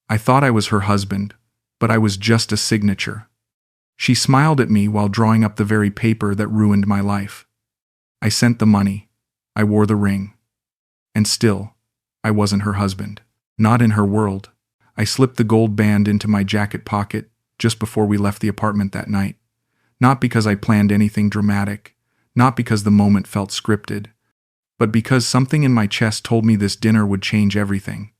I thought I was her husband, but I was just a signature. She smiled at me while drawing up the very paper that ruined my life. I sent the money. I wore the ring. And still, I wasn't her husband. Not in her world. I slipped the gold band into my jacket pocket just before we left the apartment that night. Not because I planned anything dramatic, not because the moment felt scripted, but because something in my chest told me this dinner would change everything.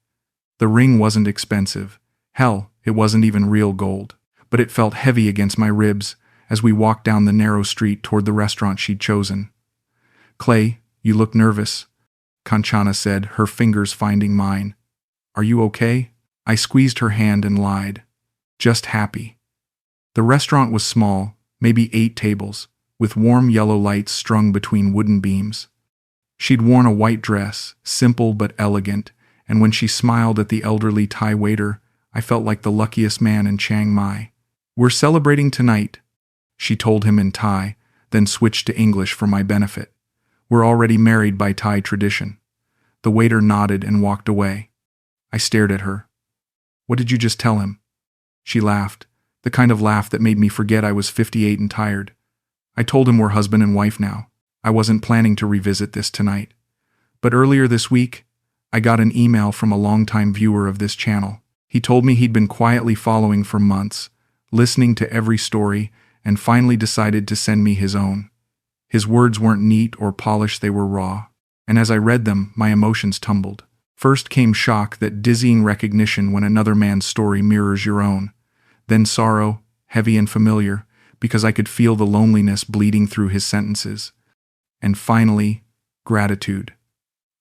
The ring wasn't expensive. Hell, it wasn't even real gold. But it felt heavy against my ribs as we walked down the narrow street toward the restaurant she'd chosen. "Clay, you look nervous," Kanchana said, her fingers finding mine. "Are you okay?" I squeezed her hand and lied. "Just happy." The restaurant was small, maybe 8 tables, with warm yellow lights strung between wooden beams. She'd worn a white dress, simple but elegant, and when she smiled at the elderly Thai waiter, I felt like the luckiest man in Chiang Mai. "We're celebrating tonight," she told him in Thai, then switched to English for my benefit. "We're already married by Thai tradition." The waiter nodded and walked away. I stared at her. "What did you just tell him?" She laughed, the kind of laugh that made me forget I was 58 and tired. "I told him we're husband and wife now. I wasn't planning to revisit this tonight. But earlier this week, I got an email from a longtime viewer of this channel. He told me he'd been quietly following for months, listening to every story, and finally decided to send me his own. His words weren't neat or polished, they were raw. And as I read them, my emotions tumbled. First came shock, that dizzying recognition when another man's story mirrors your own. Then sorrow, heavy and familiar, because I could feel the loneliness bleeding through his sentences. And finally, gratitude.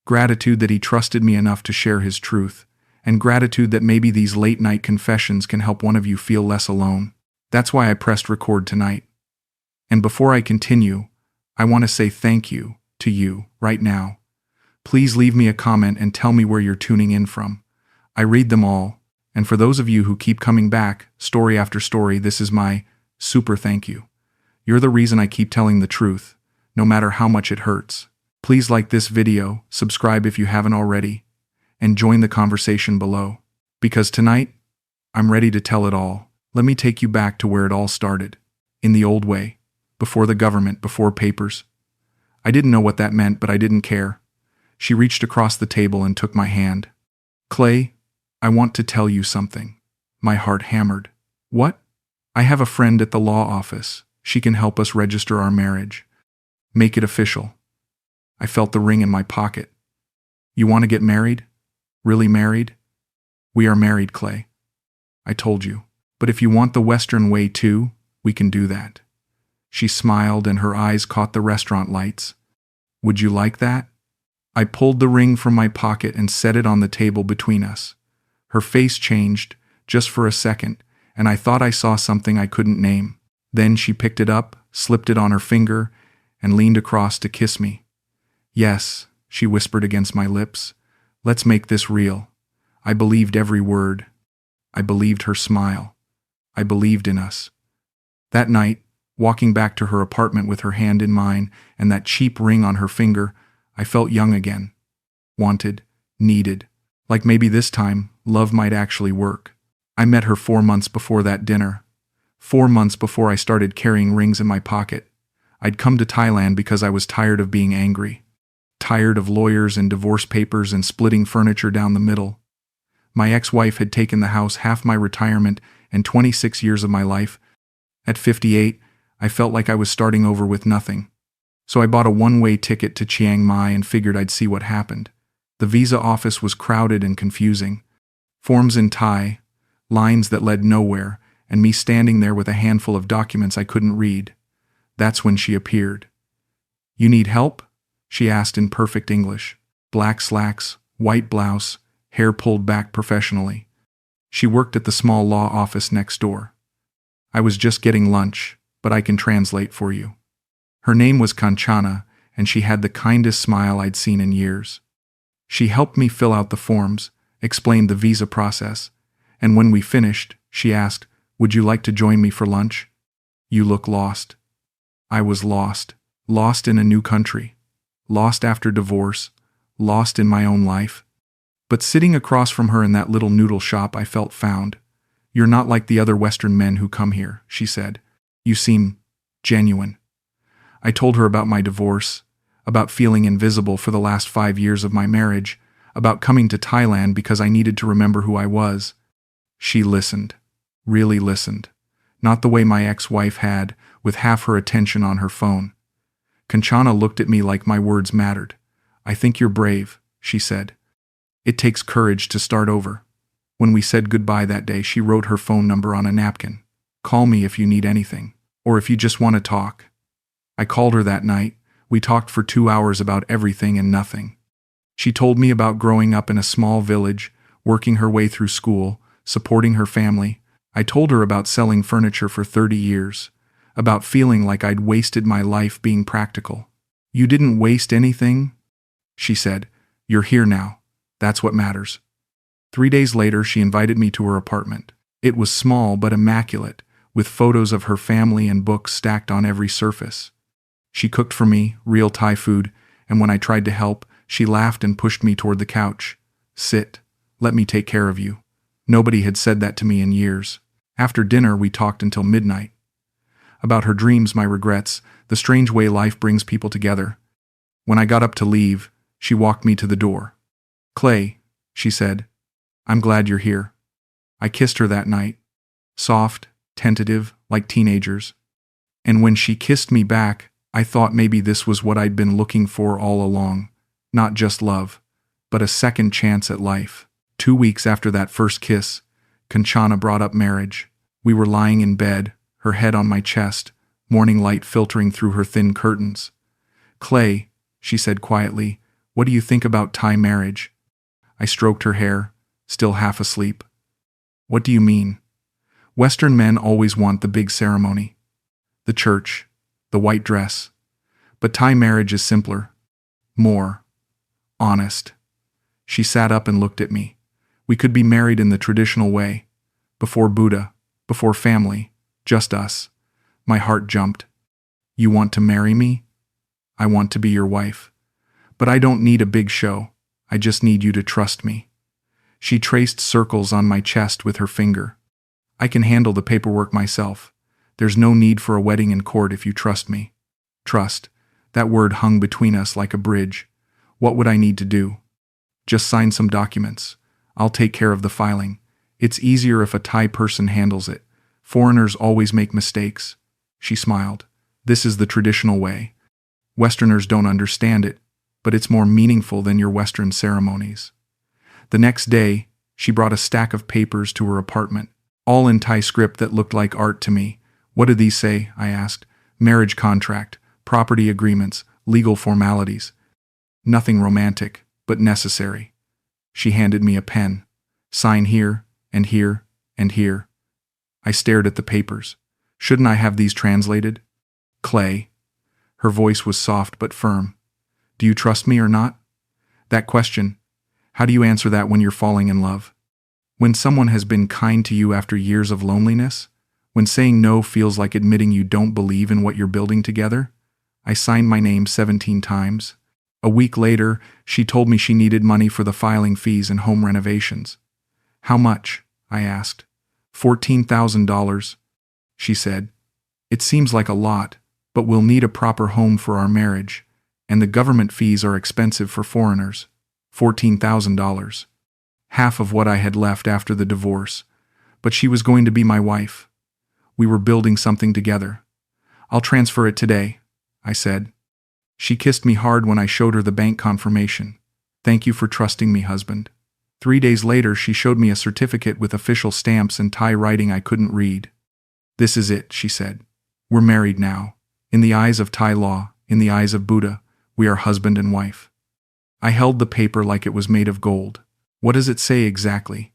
Gratitude that he trusted me enough to share his truth, and gratitude that maybe these late-night confessions can help one of you feel less alone. That's why I pressed record tonight. And before I continue, I want to say thank you to you right now. Please leave me a comment and tell me where you're tuning in from. I read them all, and for those of you who keep coming back, story after story, this is my super thank you. You're the reason I keep telling the truth, no matter how much it hurts. Please like this video, subscribe if you haven't already, and join the conversation below. Because tonight, I'm ready to tell it all. Let me take you back to where it all started. In the old way. Before the government, before papers. I didn't know what that meant, but I didn't care. She reached across the table and took my hand. "Clay, I want to tell you something." My heart hammered. "What?" "I have a friend at the law office. She can help us register our marriage. Make it official." I felt the ring in my pocket. "You want to get married? Really married?" "We are married, Clay. I told you. But if you want the Western way too, we can do that." She smiled and her eyes caught the restaurant lights. "Would you like that?" I pulled the ring from my pocket and set it on the table between us. Her face changed, just for a second, and I thought I saw something I couldn't name. Then she picked it up, slipped it on her finger, and leaned across to kiss me. "Yes," she whispered against my lips. "Let's make this real." I believed every word. I believed her smile. I believed in us. That night, walking back to her apartment with her hand in mine and that cheap ring on her finger, I felt young again. Wanted, needed. Like maybe this time, love might actually work. I met her 4 months before that dinner. 4 months before I started carrying rings in my pocket. I'd come to Thailand because I was tired of being angry. Tired of lawyers and divorce papers and splitting furniture down the middle. My ex-wife had taken the house, half my retirement, and 26 years of my life. At 58, I felt like I was starting over with nothing. So I bought a one-way ticket to Chiang Mai and figured I'd see what happened. The visa office was crowded and confusing. Forms in Thai, lines that led nowhere, and me standing there with a handful of documents I couldn't read. That's when she appeared. "You need help?" she asked in perfect English. Black slacks, white blouse, hair pulled back professionally. She worked at the small law office next door. I was just getting lunch, but I can translate for you. Her name was Kanchana, and she had the kindest smile I'd seen in years. She helped me fill out the forms, explained the visa process, and when we finished, she asked, "Would you like to join me for lunch? You look lost." I was lost. Lost in a new country. Lost after divorce. Lost in my own life. But sitting across from her in that little noodle shop, I felt found. "You're not like the other Western men who come here," she said. "You seem genuine." I told her about my divorce, about feeling invisible for the last 5 years of my marriage, about coming to Thailand because I needed to remember who I was. She listened. Really listened. Not the way my ex-wife had, with half her attention on her phone. Kanchana looked at me like my words mattered. "I think you're brave," she said. "It takes courage to start over." When we said goodbye that day, she wrote her phone number on a napkin. "Call me if you need anything, or if you just want to talk." I called her that night. We talked for 2 hours about everything and nothing. She told me about growing up in a small village, working her way through school, supporting her family. I told her about selling furniture for 30 years, about feeling like I'd wasted my life being practical. "You didn't waste anything," she said. "You're here now. That's what matters." 3 days later, she invited me to her apartment. It was small but immaculate, with photos of her family and books stacked on every surface. She cooked for me, real Thai food, and when I tried to help, she laughed and pushed me toward the couch. "Sit. Let me take care of you." Nobody had said that to me in years. After dinner, we talked until midnight. About her dreams, my regrets, the strange way life brings people together. When I got up to leave, she walked me to the door. "Clay," she said, "I'm glad you're here." I kissed her that night. Soft, tentative, like teenagers. And when she kissed me back, I thought maybe this was what I'd been looking for all along. Not just love, but a second chance at life. 2 weeks after that first kiss, Kanchana brought up marriage. We were lying in bed, her head on my chest, morning light filtering through her thin curtains. "Clay," she said quietly, "what do you think about Thai marriage?" I stroked her hair, still half asleep. "What do you mean?" "Western men always want the big ceremony. The church, the white dress. But Thai marriage is simpler. More honest." She sat up and looked at me. We could be married in the traditional way. Before Buddha, before family, just us. My heart jumped. "You want to marry me?" "I want to be your wife. But I don't need a big show. I just need you to trust me." She traced circles on my chest with her finger. "I can handle the paperwork myself. There's no need for a wedding in court if you trust me." Trust. That word hung between us like a bridge. What would I need to do? "Just sign some documents. I'll take care of the filing. It's easier if a Thai person handles it. Foreigners always make mistakes." She smiled. "This is the traditional way. Westerners don't understand it, but it's more meaningful than your Western ceremonies." The next day, she brought a stack of papers to her apartment, all in Thai script that looked like art to me. "What do these say?" I asked. "Marriage contract, property agreements, legal formalities." Nothing romantic, but necessary. She handed me a pen. "Sign here, and here, and here." I stared at the papers. "Shouldn't I have these translated?" "Clay." Her voice was soft but firm. "Do you trust me or not?" That question, how do you answer that when you're falling in love? When someone has been kind to you after years of loneliness? When saying no feels like admitting you don't believe in what you're building together? I signed my name 17 times. A week later, she told me she needed money for the filing fees and home renovations. "How much?" I asked. $14,000, she said. "It seems like a lot, but we'll need a proper home for our marriage, and the government fees are expensive for foreigners." $14,000. Half of what I had left after the divorce. But she was going to be my wife. We were building something together. "I'll transfer it today," I said. She kissed me hard when I showed her the bank confirmation. "Thank you for trusting me, husband." 3 days later, she showed me a certificate with official stamps and Thai writing I couldn't read. "This is it," she said. "We're married now. In the eyes of Thai law, in the eyes of Buddha, we are husband and wife." I held the paper like it was made of gold. What does it say exactly?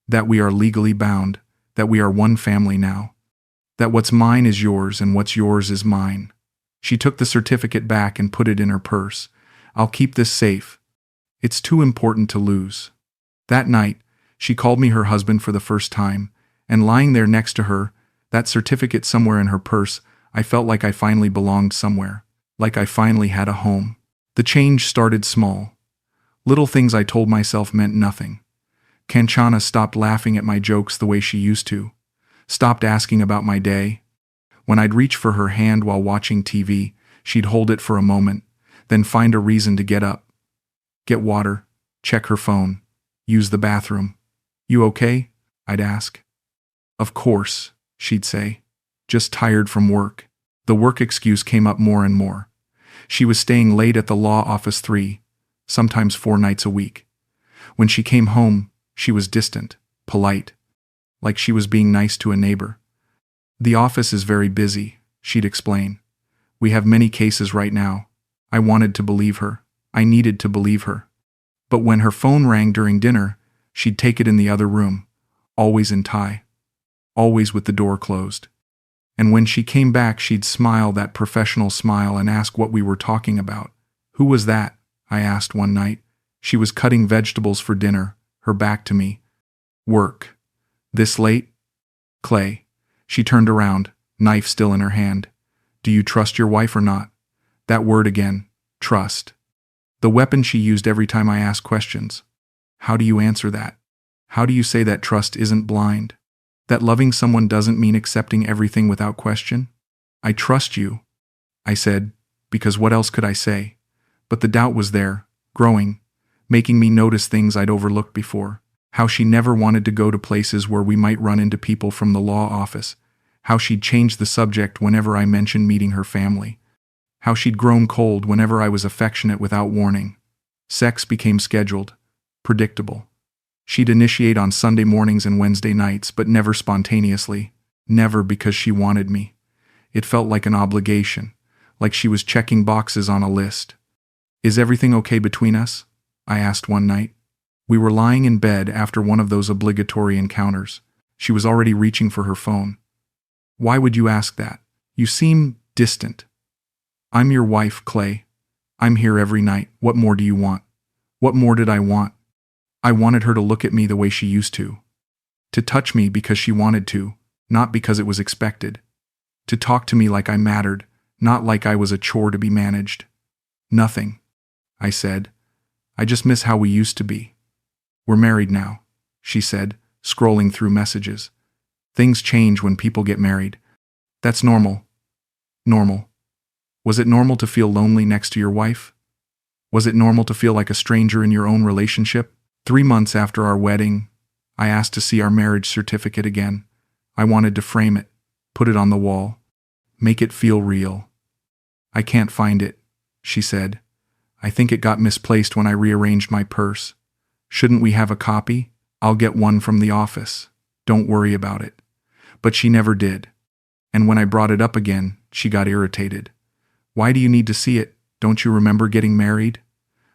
That we are legally bound, that we are one family now. That what's mine is yours and what's yours is mine. She took the certificate back and put it in her purse. "I'll keep this safe. It's too important to lose." That night, she called me her husband for the first time, and lying there next to her, that certificate somewhere in her purse, I felt like I finally belonged somewhere, like I finally had a home. The change started small. Little things I told myself meant nothing. Kanchana stopped laughing at my jokes the way she used to. Stopped asking about my day. When I'd reach for her hand while watching TV, she'd hold it for a moment, then find a reason to get up. Get water, check her phone, use the bathroom. You okay? I'd ask. Of course, she'd say. Just tired from work. The work excuse came up more and more. She was staying late at the law office 3, sometimes 4 nights a week. When she came home, she was distant, polite, like she was being nice to a neighbor. The office is very busy, she'd explain. We have many cases right now. I wanted to believe her. I needed to believe her. But when her phone rang during dinner, she'd take it in the other room, always in Thai, always with the door closed. And when she came back, she'd smile that professional smile and ask what we were talking about. Who was that? I asked one night. She was cutting vegetables for dinner, her back to me. Work. This late? Clay. She turned around, knife still in her hand. Do you trust your wife or not? That word again, trust. The weapon she used every time I asked questions. How do you answer that? How do you say that trust isn't blind? That loving someone doesn't mean accepting everything without question? I trust you, I said, because what else could I say? But the doubt was there, growing, making me notice things I'd overlooked before. How she never wanted to go to places where we might run into people from the law office. How she'd changed the subject whenever I mentioned meeting her family. How she'd grown cold whenever I was affectionate without warning. Sex became scheduled, predictable. She'd initiate on Sunday mornings and Wednesday nights, but never spontaneously, never because she wanted me. It felt like an obligation, like she was checking boxes on a list. Is everything okay between us? I asked one night. We were lying in bed after one of those obligatory encounters. She was already reaching for her phone. Why would you ask that? You seem distant. I'm your wife, Clay. I'm here every night. What more do you want? What more did I want? I wanted her to look at me the way she used to. To touch me because she wanted to, not because it was expected. To talk to me like I mattered, not like I was a chore to be managed. Nothing, I said. I just miss how we used to be. We're married now, she said, scrolling through messages. Things change when people get married. That's normal. Normal. Was it normal to feel lonely next to your wife? Was it normal to feel like a stranger in your own relationship? 3 months after our wedding, I asked to see our marriage certificate again. I wanted to frame it, put it on the wall, make it feel real. I can't find it, she said. I think it got misplaced when I rearranged my purse. Shouldn't we have a copy? I'll get one from the office. Don't worry about it. But she never did. And when I brought it up again, she got irritated. Why do you need to see it? Don't you remember getting married?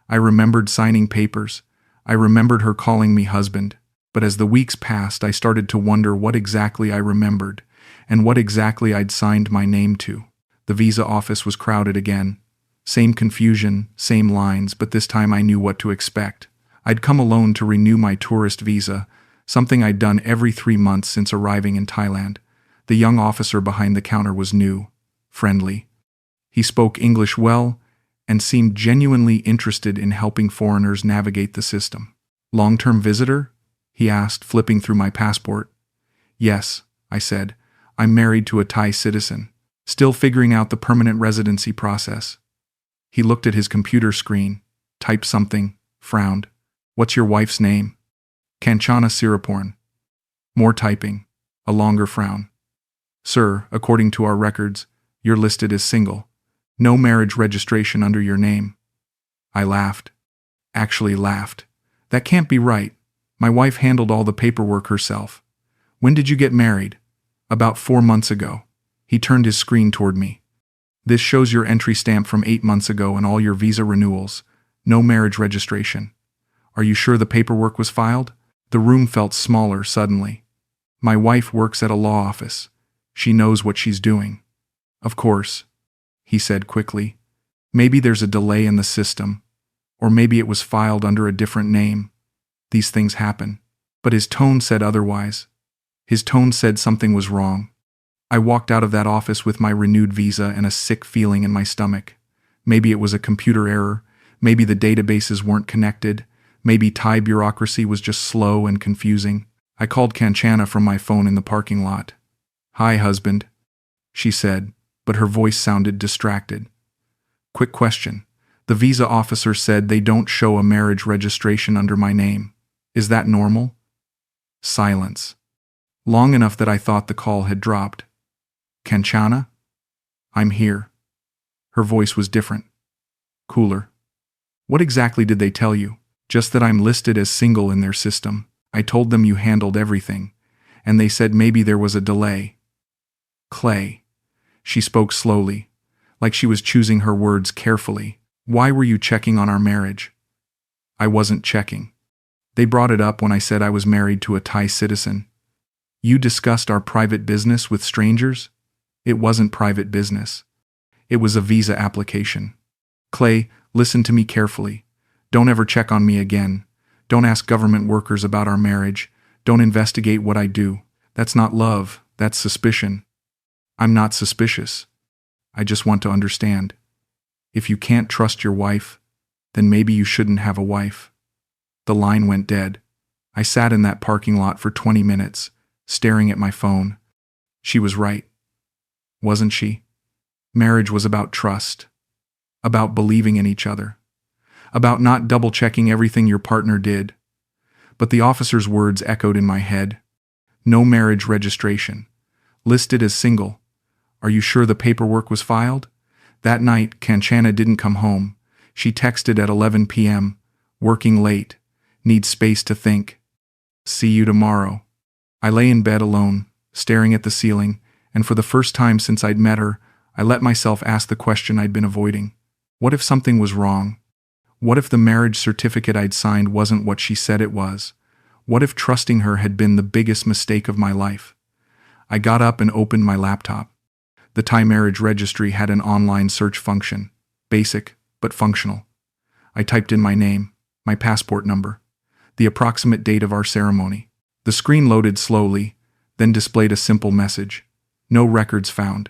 I remembered signing papers. I remembered her calling me husband. But as the weeks passed, I started to wonder what exactly I remembered, and what exactly I'd signed my name to. The visa office was crowded again. Same confusion, same lines, but this time I knew what to expect. I'd come alone to renew my tourist visa, something I'd done every 3 months since arriving in Thailand. The young officer behind the counter was new, friendly. He spoke English well, and seemed genuinely interested in helping foreigners navigate the system. Long-term visitor? He asked, flipping through my passport. Yes, I said. I'm married to a Thai citizen, still figuring out the permanent residency process. He looked at his computer screen, typed something, frowned. What's your wife's name? Kanchana Siraporn. More typing, a longer frown. Sir, according to our records, you're listed as single. No marriage registration under your name. I laughed. Actually laughed. That can't be right. My wife handled all the paperwork herself. When did you get married? About 4 months ago. He turned his screen toward me. This shows your entry stamp from 8 months ago and all your visa renewals. No marriage registration. Are you sure the paperwork was filed? The room felt smaller suddenly. My wife works at a law office. She knows what she's doing. Of course, he said quickly. Maybe there's a delay in the system, or maybe it was filed under a different name. These things happen. But his tone said otherwise. His tone said something was wrong. I walked out of that office with my renewed visa and a sick feeling in my stomach. Maybe it was a computer error. Maybe the databases weren't connected. Maybe Thai bureaucracy was just slow and confusing. I called Kanchana from my phone in the parking lot. "Hi, husband," she said, but her voice sounded distracted. "Quick question. The visa officer said they don't show a marriage registration under my name. Is that normal?" Silence. Long enough that I thought the call had dropped. "Kanchana? I'm here." Her voice was different. Cooler. "What exactly did they tell you?" "Just that I'm listed as single in their system. I told them you handled everything, and they said maybe there was a delay." "Clay." She spoke slowly, like she was choosing her words carefully. "Why were you checking on our marriage?" "I wasn't checking. They brought it up when I said I was married to a Thai citizen." "You discussed our private business with strangers?" "It wasn't private business. It was a visa application." "Clay, listen to me carefully. Don't ever check on me again. Don't ask government workers about our marriage. Don't investigate what I do. That's not love, that's suspicion." "I'm not suspicious. I just want to understand. If you can't trust your wife, then maybe you shouldn't have a wife." The line went dead. I sat in that parking lot for 20 minutes, staring at my phone. She was right. Wasn't she? Marriage was about trust. About believing in each other. About not double-checking everything your partner did. But the officer's words echoed in my head. "No marriage registration. Listed as single. Are you sure the paperwork was filed?" That night, Kanchana didn't come home. She texted at 11 p.m. "Working late. Need space to think. See you tomorrow." I lay in bed alone, staring at the ceiling, and for the first time since I'd met her, I let myself ask the question I'd been avoiding. What if something was wrong? What if the marriage certificate I'd signed wasn't what she said it was? What if trusting her had been the biggest mistake of my life? I got up and opened my laptop. The Thai marriage registry had an online search function. Basic, but functional. I typed in my name, my passport number, the approximate date of our ceremony. The screen loaded slowly, then displayed a simple message. No records found.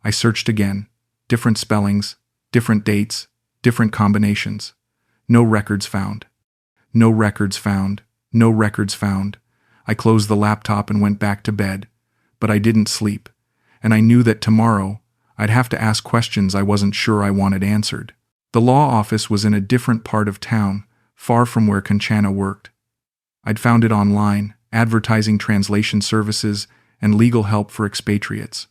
I searched again. Different spellings, different dates, different combinations. No records found. No records found. No records found. I closed the laptop and went back to bed, but I didn't sleep, and I knew that tomorrow I'd have to ask questions I wasn't sure I wanted answered. The law office was in a different part of town, far from where Kanchana worked. I'd found it online, advertising translation services and legal help for expatriates.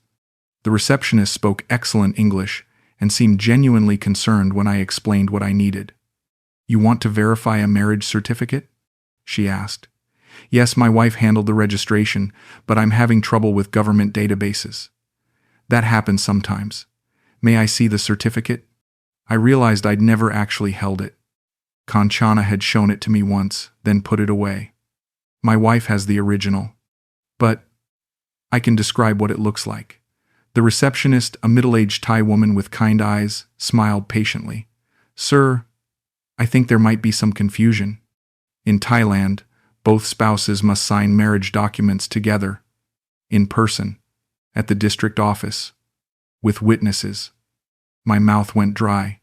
The receptionist spoke excellent English and seemed genuinely concerned when I explained what I needed. "You want to verify a marriage certificate?" she asked. "Yes, my wife handled the registration, but I'm having trouble with government databases." "That happens sometimes. May I see the certificate?" I realized I'd never actually held it. Kanchana had shown it to me once, then put it away. "My wife has the original. But I can describe what it looks like." The receptionist, a middle-aged Thai woman with kind eyes, smiled patiently. "Sir, I think there might be some confusion. In Thailand, both spouses must sign marriage documents together, in person, at the district office, with witnesses." My mouth went dry.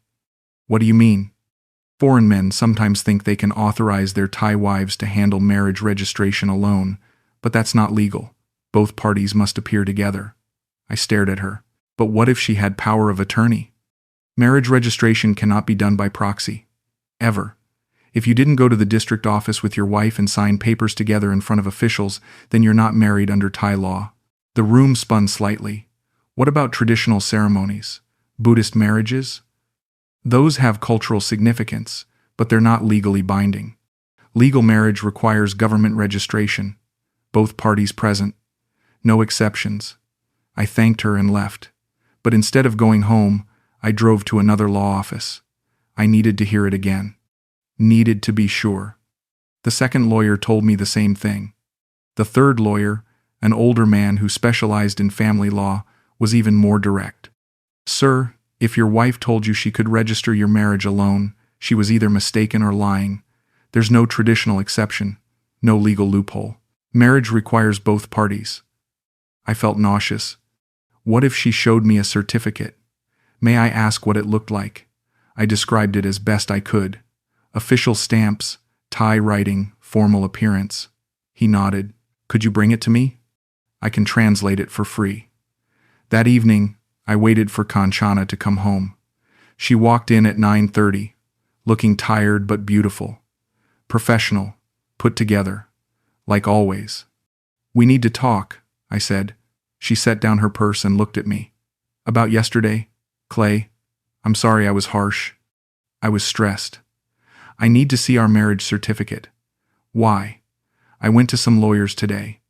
"What do you mean?" "Foreign men sometimes think they can authorize their Thai wives to handle marriage registration alone, but that's not legal. Both parties must appear together." I stared at her. "But what if she had power of attorney?" "Marriage registration cannot be done by proxy. Ever. If you didn't go to the district office with your wife and sign papers together in front of officials, then you're not married under Thai law." The room spun slightly. "What about traditional ceremonies? Buddhist marriages?" "Those have cultural significance, but they're not legally binding. Legal marriage requires government registration. Both parties present. No exceptions." I thanked her and left. But instead of going home, I drove to another law office. I needed to hear it again. Needed to be sure. The second lawyer told me the same thing. The third lawyer, an older man who specialized in family law, was even more direct. "Sir, if your wife told you she could register your marriage alone, she was either mistaken or lying. There's no traditional exception, no legal loophole. Marriage requires both parties." I felt nauseous. What if she showed me a certificate? May I ask what it looked like? I described it as best I could. Official stamps, Thai writing, formal appearance. He nodded. Could you bring it to me? I can translate it for free. That evening, I waited for Kanchana to come home. She walked in at 9:30, looking tired but beautiful. Professional, put together, like always. We need to talk, I said. She set down her purse and looked at me. About yesterday, Clay. I'm sorry I was harsh. I was stressed. I need to see our marriage certificate. Why? I went to some lawyers today.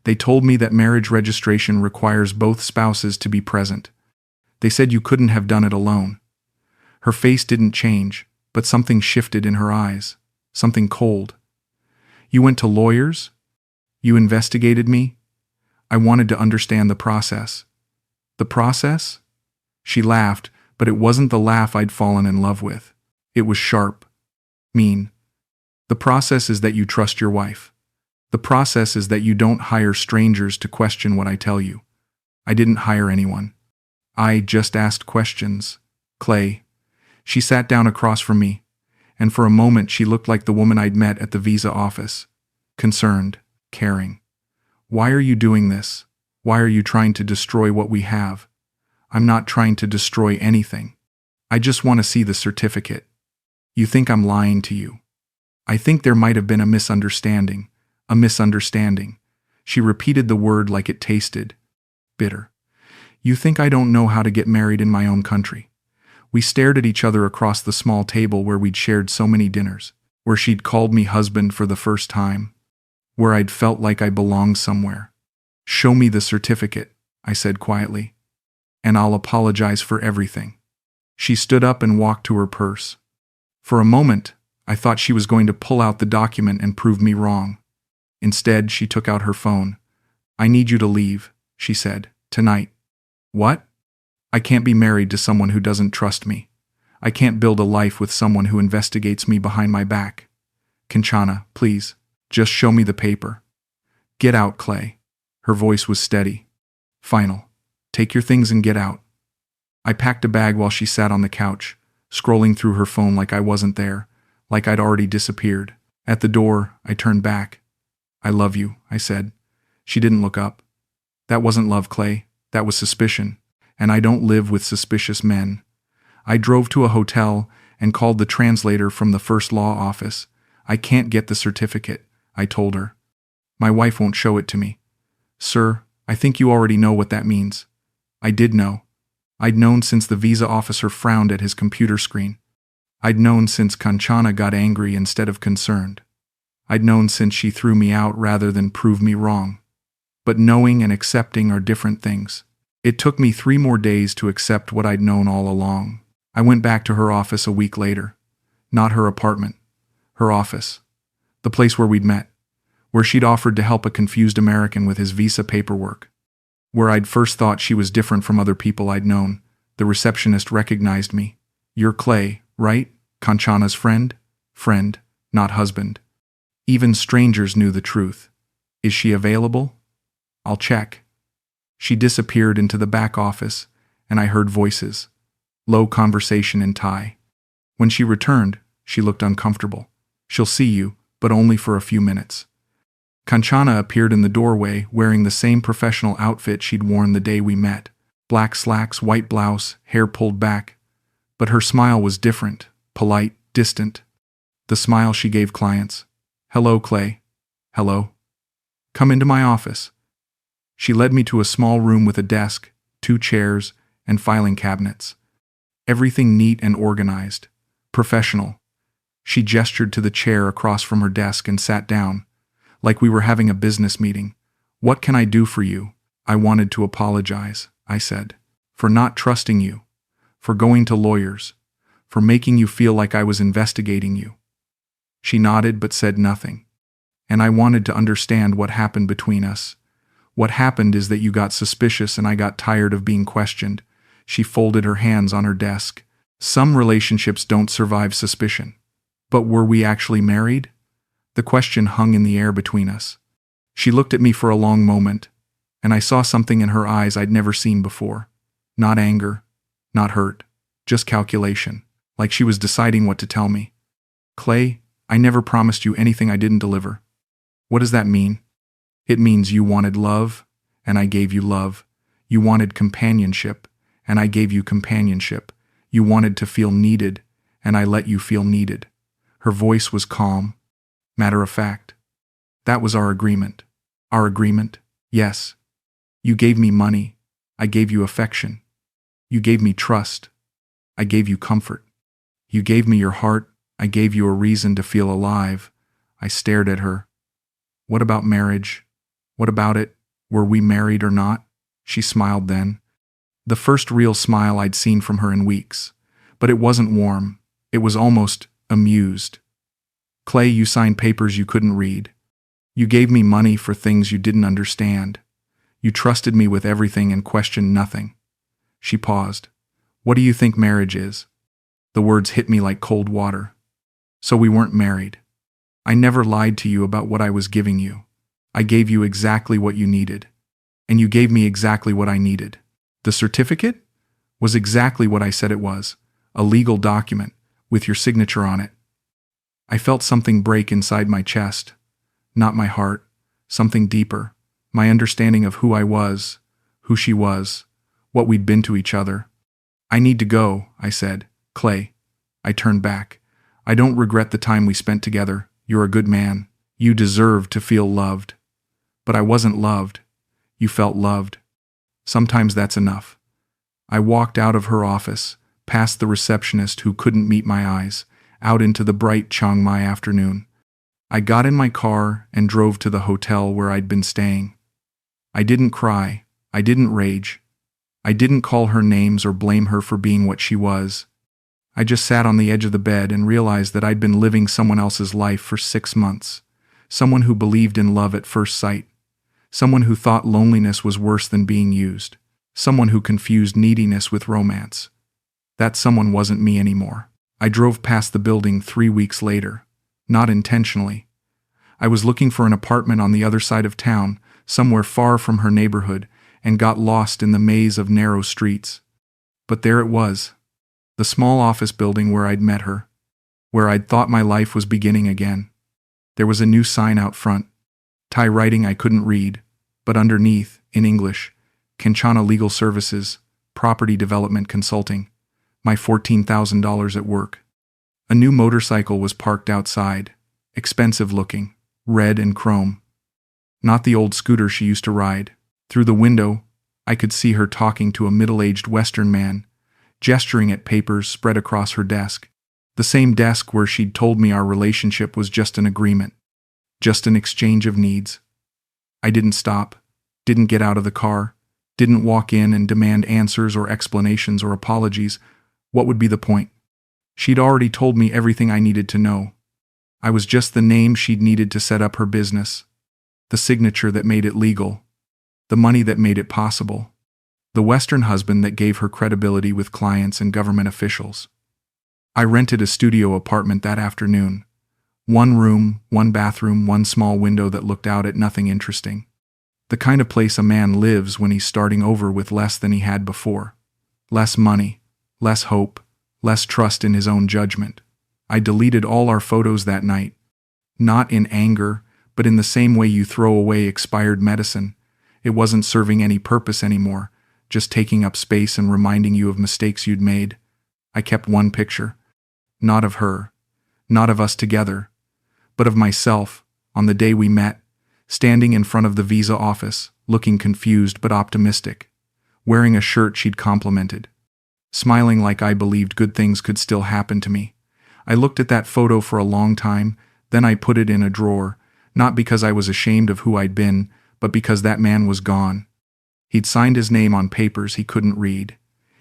They told me that marriage registration requires both spouses to be present. They said you couldn't have done it alone. Her face didn't change, but something shifted in her eyes, something cold. You went to lawyers? You investigated me? I wanted to understand the process. The process? She laughed, but it wasn't the laugh I'd fallen in love with. It was sharp, mean. The process is that you trust your wife. The process is that you don't hire strangers to question what I tell you. I didn't hire anyone. I just asked questions. Clay. She sat down across from me, and for a moment she looked like the woman I'd met at the visa office. Concerned, caring. Why are you doing this? Why are you trying to destroy what we have? I'm not trying to destroy anything. I just want to see the certificate. You think I'm lying to you. I think there might have been a misunderstanding. A misunderstanding. She repeated the word like it tasted bitter. You think I don't know how to get married in my own country. We stared at each other across the small table where we'd shared so many dinners, where she'd called me husband for the first time, where I'd felt like I belonged somewhere. Show me the certificate, I said quietly, and I'll apologize for everything. She stood up and walked to her purse. For a moment, I thought she was going to pull out the document and prove me wrong. Instead, she took out her phone. I need you to leave, she said, tonight. What? I can't be married to someone who doesn't trust me. I can't build a life with someone who investigates me behind my back. Kanchana, please, just show me the paper. Get out, Clay. Her voice was steady. Final. Take your things and get out. I packed a bag while she sat on the couch, scrolling through her phone like I wasn't there, like I'd already disappeared. At the door, I turned back. I love you, I said. She didn't look up. That wasn't love, Clay. That was suspicion. And I don't live with suspicious men. I drove to a hotel and called the translator from the first law office. I can't get the certificate, I told her. My wife won't show it to me. Sir, I think you already know what that means. I did know. I'd known since the visa officer frowned at his computer screen. I'd known since Kanchana got angry instead of concerned. I'd known since she threw me out rather than prove me wrong. But knowing and accepting are different things. It took me 3 more days to accept what I'd known all along. I went back to her office a week later. Not her apartment. Her office. The place where we'd met. Where she'd offered to help a confused American with his visa paperwork. Where I'd first thought she was different from other people I'd known. The receptionist recognized me. You're Clay, right? Kanchana's friend? Friend, not husband. Even strangers knew the truth. Is she available? I'll check. She disappeared into the back office, and I heard voices. Low conversation in Thai. When she returned, she looked uncomfortable. She'll see you, but only for a few minutes. Kanchana appeared in the doorway wearing the same professional outfit she'd worn the day we met. Black slacks, white blouse, hair pulled back. But her smile was different, polite, distant. The smile she gave clients. Hello, Clay. Hello. Come into my office. She led me to a small room with a desk, 2 chairs, and filing cabinets. Everything neat and organized. Professional. She gestured to the chair across from her desk and sat down, like we were having a business meeting. What can I do for you? I wanted to apologize, I said, for not trusting you, for going to lawyers, for making you feel like I was investigating you. She nodded but said nothing. And I wanted to understand what happened between us. What happened is that you got suspicious and I got tired of being questioned. She folded her hands on her desk. Some relationships don't survive suspicion. But were we actually married? The question hung in the air between us. She looked at me for a long moment, and I saw something in her eyes I'd never seen before. Not anger, not hurt, just calculation. like she was deciding what to tell me. Clay, I never promised you anything I didn't deliver. What does that mean? It means you wanted love, and I gave you love. You wanted companionship, and I gave you companionship. You wanted to feel needed, and I let you feel needed. Her voice was calm, matter of fact. That was our agreement. Our agreement? Yes. You gave me money. I gave you affection. You gave me trust. I gave you comfort. You gave me your heart. I gave you a reason to feel alive. I stared at her. What about marriage? What about it? Were we married or not? She smiled then. The first real smile I'd seen from her in weeks. But it wasn't warm. It was almost amused. Clay, you signed papers you couldn't read. You gave me money for things you didn't understand. You trusted me with everything and questioned nothing. She paused. What do you think marriage is? The words hit me like cold water. So we weren't married. I never lied to you about what I was giving you. I gave you exactly what you needed. And you gave me exactly what I needed. The certificate was exactly what I said it was, a legal document with your signature on it. I felt something break inside my chest, not my heart, something deeper, my understanding of who I was, who she was, what we'd been to each other. I need to go, I said. Clay. I turned back. I don't regret the time we spent together. You're a good man. You deserve to feel loved. But I wasn't loved. You felt loved. Sometimes that's enough. I walked out of her office, past the receptionist who couldn't meet my eyes, out into the bright Chiang Mai afternoon. I got in my car and drove to the hotel where I'd been staying. I didn't cry. I didn't rage. I didn't call her names or blame her for being what she was. I just sat on the edge of the bed and realized that I'd been living someone else's life for 6 months. Someone who believed in love at first sight. Someone who thought loneliness was worse than being used. Someone who confused neediness with romance. That someone wasn't me anymore. I drove past the building 3 weeks later. Not intentionally. I was looking for an apartment on the other side of town, somewhere far from her neighborhood, and got lost in the maze of narrow streets. But there it was. The small office building where I'd met her. Where I'd thought my life was beginning again. There was a new sign out front. Thai writing I couldn't read, but underneath, in English, Kanchana Legal Services, Property Development Consulting, my $14,000 at work. A new motorcycle was parked outside, expensive looking, red and chrome. Not the old scooter she used to ride. Through the window, I could see her talking to a middle-aged Western man, gesturing at papers spread across her desk. The same desk where she'd told me our relationship was just an agreement, just an exchange of needs. I didn't stop, didn't get out of the car, didn't walk in and demand answers or explanations or apologies. What would be the point? She'd already told me everything I needed to know. I was just the name she'd needed to set up her business, the signature that made it legal, the money that made it possible, the Western husband that gave her credibility with clients and government officials. I rented a studio apartment that afternoon. 1 room, 1 bathroom, 1 small window that looked out at nothing interesting. The kind of place a man lives when he's starting over with less than he had before. Less money, less hope, less trust in his own judgment. I deleted all our photos that night. Not in anger, but in the same way you throw away expired medicine. It wasn't serving any purpose anymore, just taking up space and reminding you of mistakes you'd made. I kept 1 picture. Not of her, not of us together, but of myself, on the day we met, standing in front of the visa office, looking confused but optimistic, wearing a shirt she'd complimented, smiling like I believed good things could still happen to me. I looked at that photo for a long time, then I put it in a drawer, not because I was ashamed of who I'd been, but because that man was gone. He'd signed his name on papers he couldn't read.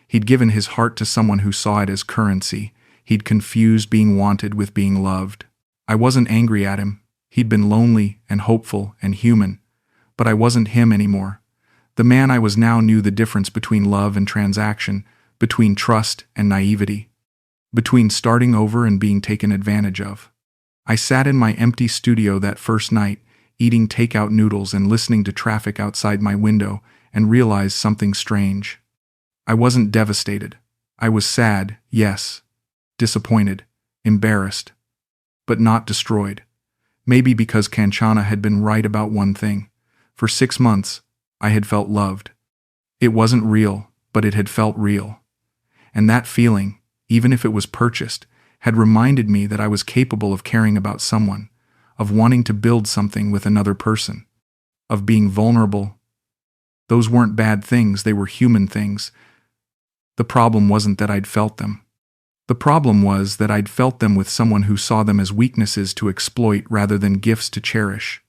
He'd given his heart to someone who saw it as currency. He'd confused being wanted with being loved. I wasn't angry at him. He'd been lonely and hopeful and human. But I wasn't him anymore. The man I was now knew the difference between love and transaction, between trust and naivety, between starting over and being taken advantage of. I sat in my empty studio that first night, eating takeout noodles and listening to traffic outside my window, and realized something strange. I wasn't devastated. I was sad, yes. disappointed, embarrassed, but not destroyed. Maybe because Kanchana had been right about one thing. For 6 months, I had felt loved. It wasn't real, but it had felt real. And that feeling, even if it was purchased, had reminded me that I was capable of caring about someone, of wanting to build something with another person, of being vulnerable. Those weren't bad things, they were human things. The problem wasn't that I'd felt them. The problem was that I'd felt them with someone who saw them as weaknesses to exploit rather than gifts to cherish.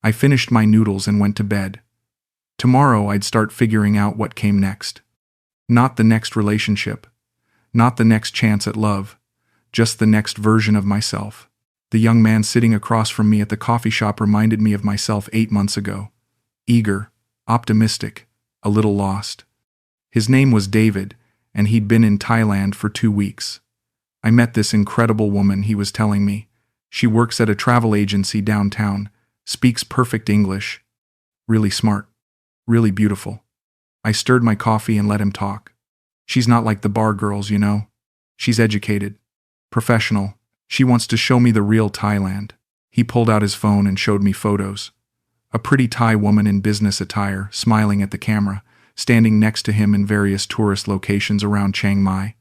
I finished my noodles and went to bed. Tomorrow I'd start figuring out what came next. Not the next relationship. Not the next chance at love. Just the next version of myself. The young man sitting across from me at the coffee shop reminded me of myself 8 months ago. Eager, optimistic, a little lost. His name was David, and he'd been in Thailand for 2 weeks. I met this incredible woman, he was telling me. She works at a travel agency downtown, speaks perfect English. Really smart. Really beautiful. I stirred my coffee and let him talk. She's not like the bar girls, you know. She's educated. Professional. She wants to show me the real Thailand. He pulled out his phone and showed me photos. A pretty Thai woman in business attire, smiling at the camera, standing next to him in various tourist locations around Chiang Mai.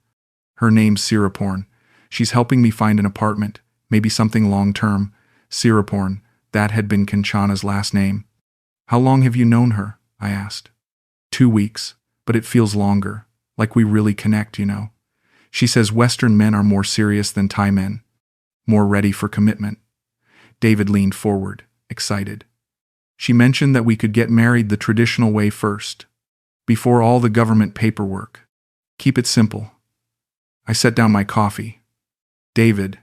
Her name's Siraporn. She's helping me find an apartment, maybe something long-term. Siraporn, that had been Kanchana's last name. How long have you known her? I asked. 2 weeks, but it feels longer, like we really connect, you know. She says Western men are more serious than Thai men, more ready for commitment. David leaned forward, excited. She mentioned that we could get married the traditional way first, before all the government paperwork. Keep it simple. I set down my coffee. David.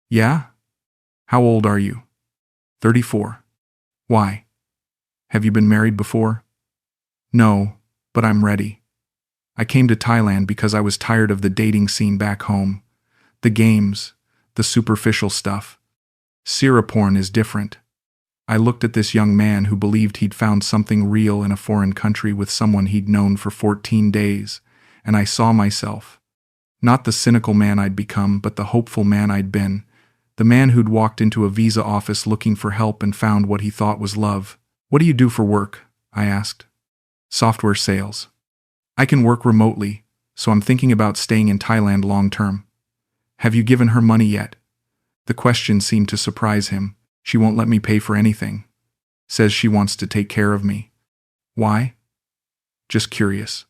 Yeah? How old are you? 34. Why? Have you been married before? No, but I'm ready. I came to Thailand because I was tired of the dating scene back home. The games, the superficial stuff. Siraporn is different. I looked at this young man who believed he'd found something real in a foreign country with someone he'd known for 14 days, and I saw myself. Not the cynical man I'd become, but the hopeful man I'd been. The man who'd walked into a visa office looking for help and found what he thought was love. What do you do for work? I asked. Software sales. I can work remotely, so I'm thinking about staying in Thailand long term. Have you given her money yet? The question seemed to surprise him. She won't let me pay for anything. Says she wants to take care of me. Why? Just curious.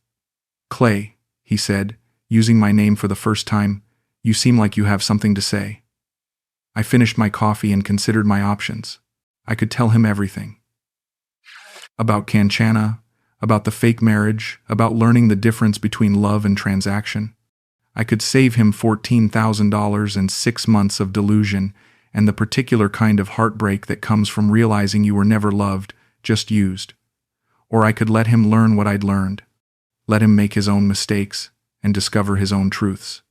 Clay, he said, using my name for the first time, you seem like you have something to say. I finished my coffee and considered my options. I could tell him everything. About Kanchana, about the fake marriage, about learning the difference between love and transaction. I could save him $14,000 and 6 months of delusion and the particular kind of heartbreak that comes from realizing you were never loved, just used. Or I could let him learn what I'd learned. Let him make his own mistakes and discover his own truths.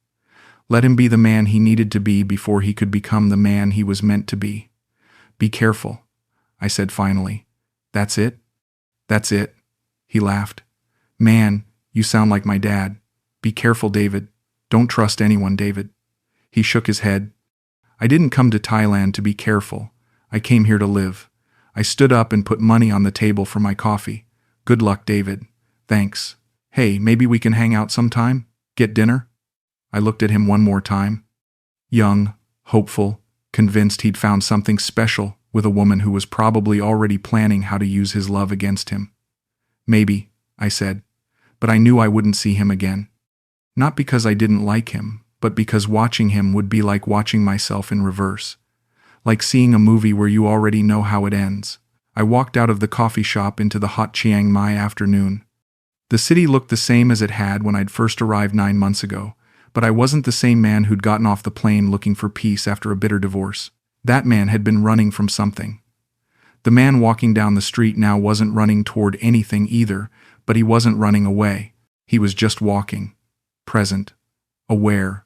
Let him be the man he needed to be before he could become the man he was meant to be. Be careful, I said finally. That's it? That's it. He laughed. Man, you sound like my dad. Be careful, David. Don't trust anyone, David. He shook his head. I didn't come to Thailand to be careful. I came here to live. I stood up and put money on the table for my coffee. Good luck, David. Thanks. Hey, maybe we can hang out sometime? Get dinner? I looked at him one more time. Young, hopeful, convinced he'd found something special with a woman who was probably already planning how to use his love against him. Maybe, I said, but I knew I wouldn't see him again. Not because I didn't like him, but because watching him would be like watching myself in reverse. Like seeing a movie where you already know how it ends. I walked out of the coffee shop into the hot Chiang Mai afternoon. The city looked the same as it had when I'd first arrived 9 months ago, but I wasn't the same man who'd gotten off the plane looking for peace after a bitter divorce. That man had been running from something. The man walking down the street now wasn't running toward anything either, but he wasn't running away. He was just walking. Present. Aware.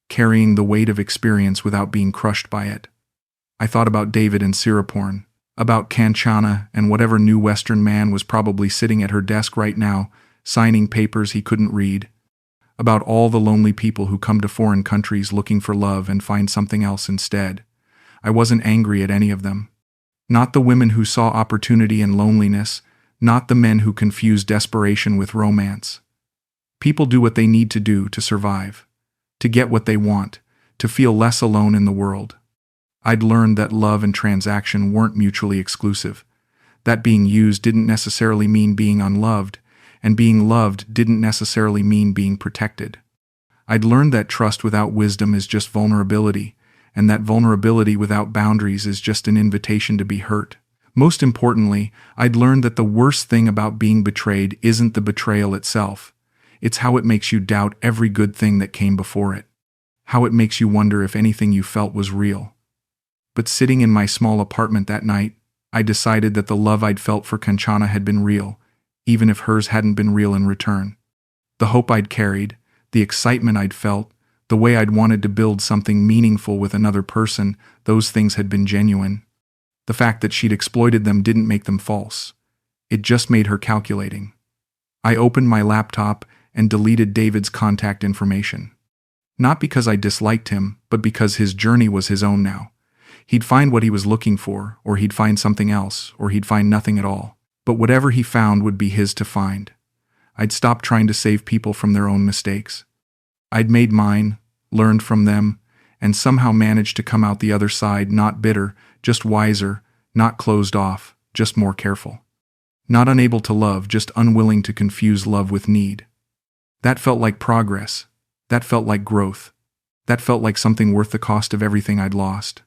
Carrying the weight of experience without being crushed by it. I thought about David and Siraporn, about Kanchana and whatever new Western man was probably sitting at her desk right now, signing papers he couldn't read. about all the lonely people who come to foreign countries looking for love and find something else instead. I wasn't angry at any of them. Not the women who saw opportunity in loneliness, not the men who confused desperation with romance. People do what they need to do to survive, to get what they want, to feel less alone in the world. I'd learned that love and transaction weren't mutually exclusive, that being used didn't necessarily mean being unloved, and being loved didn't necessarily mean being protected. I'd learned that trust without wisdom is just vulnerability, and that vulnerability without boundaries is just an invitation to be hurt. Most importantly, I'd learned that the worst thing about being betrayed isn't the betrayal itself. It's how it makes you doubt every good thing that came before it. How it makes you wonder if anything you felt was real. But sitting in my small apartment that night, I decided that the love I'd felt for Kanchana had been real, even if hers hadn't been real in return. The hope I'd carried, the excitement I'd felt, the way I'd wanted to build something meaningful with another person, those things had been genuine. The fact that she'd exploited them didn't make them false. It just made her calculating. I opened my laptop and deleted David's contact information. Not because I disliked him, but because his journey was his own now. He'd find what he was looking for, or he'd find something else, or he'd find nothing at all. But whatever he found would be his to find. I'd stopped trying to save people from their own mistakes. I'd made mine, learned from them, and somehow managed to come out the other side not bitter, just wiser, not closed off, just more careful. Not unable to love, just unwilling to confuse love with need. That felt like progress. That felt like growth. That felt like something worth the cost of everything I'd lost.